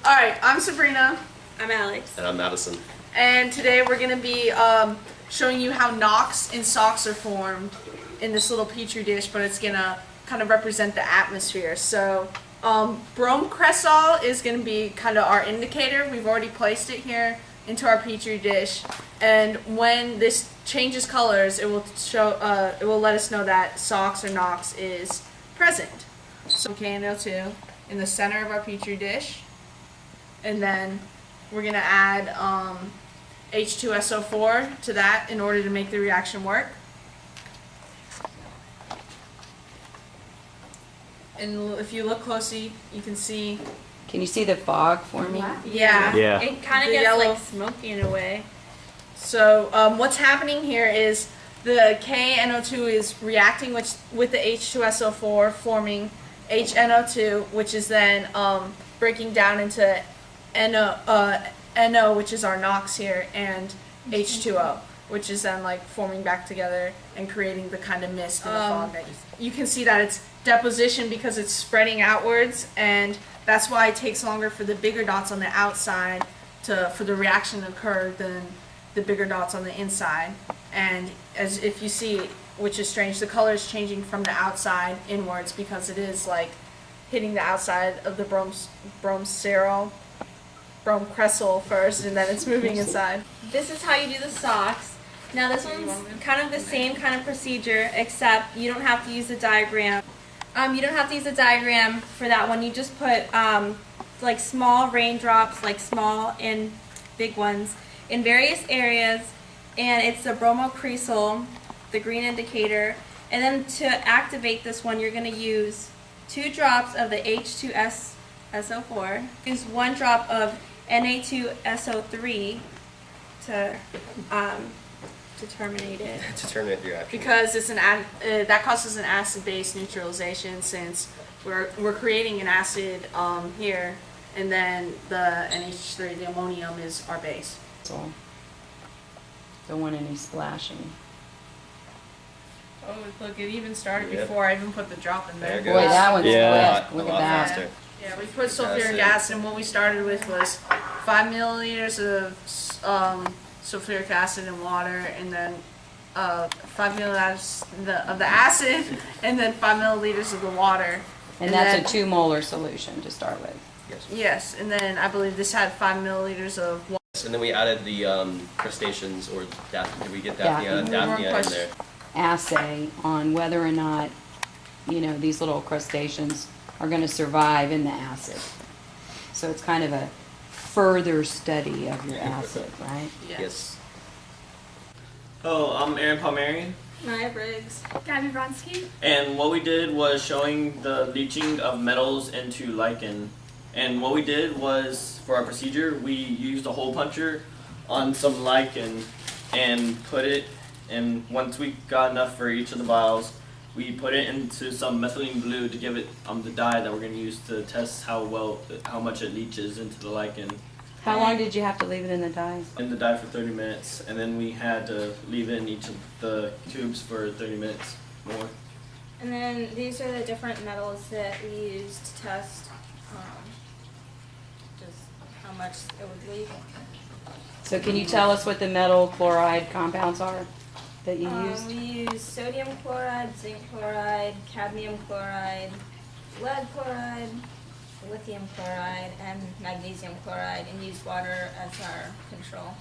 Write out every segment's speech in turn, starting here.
Alright, I'm Sabrina. I'm Alex. And I'm Madison. And today we're going to be showing you how NOx in socks are formed in this little petri dish, but it's going to kind of represent the atmosphere. So brome cresol is going to be kind of our indicator. We've already placed it here into our petri dish, and when this changes colors, it will let us know that SOx or NOx is present. So KNO2 in the center of our petri dish, and then we're going to add H2SO4 to that in order to make the reaction work. And if you look closely, you can see. Can you see the fog for me? Yeah. Yeah. It kind of The gets yellow. like smoky in a way. So what's happening here is the KNO2 is reacting with the H2SO4, forming HNO2, which is then breaking down into NO, which is our NOx here, and H2O, which is then like forming back together and creating the kind of mist and the fog that you can see that it's deposition because it's spreading outwards, and that's why it takes longer for the bigger dots on the outside for the reaction to occur than the bigger dots on the inside. And as if you see, which is strange, the color is changing from the outside inwards because it is like hitting the outside of the brome cresol first, and then it's moving inside. This is how you do the socks. Now this one's kind of the same kind of procedure, except you don't have to use the diagram. You don't have to use a diagram for that one. You just put like small raindrops, like small and big ones, in various areas, and it's the bromocresol, the green indicator. And then to activate this one, you're going to use 2 drops of the H2SO4, use 1 drop of Na2SO3 to terminate it. To terminate the reaction. Because it's that causes an acid-base neutralization, since we're creating an acid here, and then the NH3, the ammonium, is our base. So, don't want any splashing. Oh, look, it even started Yep. before I even put the drop in there. There it Boy, goes. that one's Yeah, quick. Look a at lot that. faster. Yeah, we put sulfuric acid, and what we started with was 5 milliliters of sulfuric acid in water, and then 5 milliliters of the acid, and then 5 milliliters of the water. And that's a 2 molar solution to start with. Yes. Yes, and then I believe this had 5 milliliters of water. And then we added the crustaceans, or did we get Daphnia? Daphnia. Daphnia in there. Assay on whether or not, these little crustaceans are going to survive in the acid. So it's kind of a further study of your acid, right? Yes. Hello, I'm Aaron Palmieri, Maya Briggs. Gabby Bronsky. and what we did was showing the leaching of metals into lichen. And what we did was, for our procedure, we used a hole puncher on some lichen and put it, and once we got enough for each of the vials, we put it into some methylene blue to give it the dye that we're going to use to test how much it leaches into the lichen. How long did you have to leave it in the dye? In the dye for 30 minutes, and then we had to leave it in each of the tubes for 30 minutes more. And then these are the different metals that we used to test just how much it would leak. So can you tell us what the metal chloride compounds are that you used? We use sodium chloride, zinc chloride, cadmium chloride, lead chloride, lithium chloride, and magnesium chloride, and used water as our control.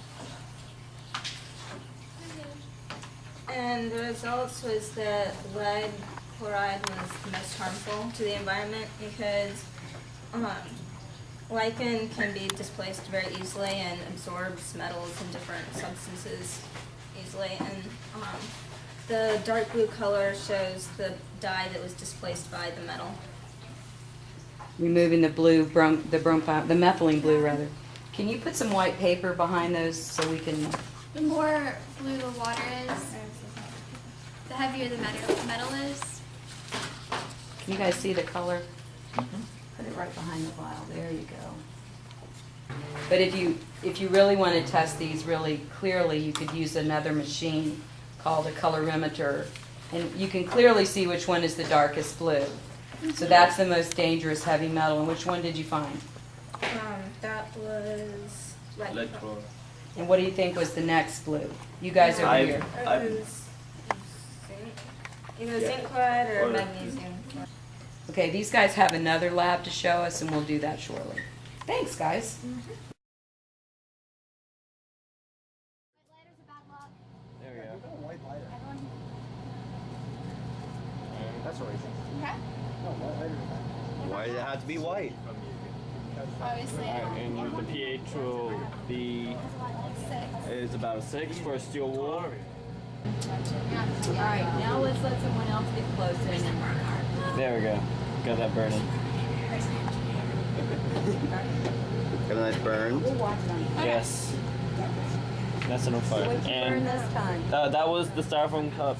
And the results was that lead chloride was the most harmful to the environment because lichen can be displaced very easily and absorbs metals and different substances easily. And the dark blue color shows the dye that was displaced by the metal. Removing the blue, the methylene blue rather. Can you put some white paper behind those so we can? The more blue the water is, the heavier the metal is. Can you guys see the color? Put it right behind the vial. There you go. But if you really want to test these really clearly, you could use another machine called a colorimeter, and you can clearly see which one is the darkest blue. So that's the most dangerous heavy metal. And which one did you find? was Lead chlor. And what do you think was the next blue? You guys over I- here. It was either zinc chloride or Or- magnesium. Okay, these guys have another lab to show us, and we'll do that shortly. Thanks, guys. There we go. That's racist. Okay. No, white lighter. Why did it have to be white? Obviously. And the pH will be 6. is about a 6 for a steel wool. All right, now let's let someone else get close in. There we go. Got that burning. Got a nice burn. We'll watch it on. Yes. That's on fire. What'd you burn And this time? that was the styrofoam cup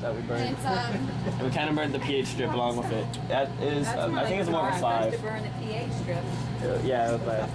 that we burned. It's We kind of burned the pH strip along with it. That is, That's I think it's more of a far. I'm 5. supposed to burn the pH strip. Yeah, it was bad.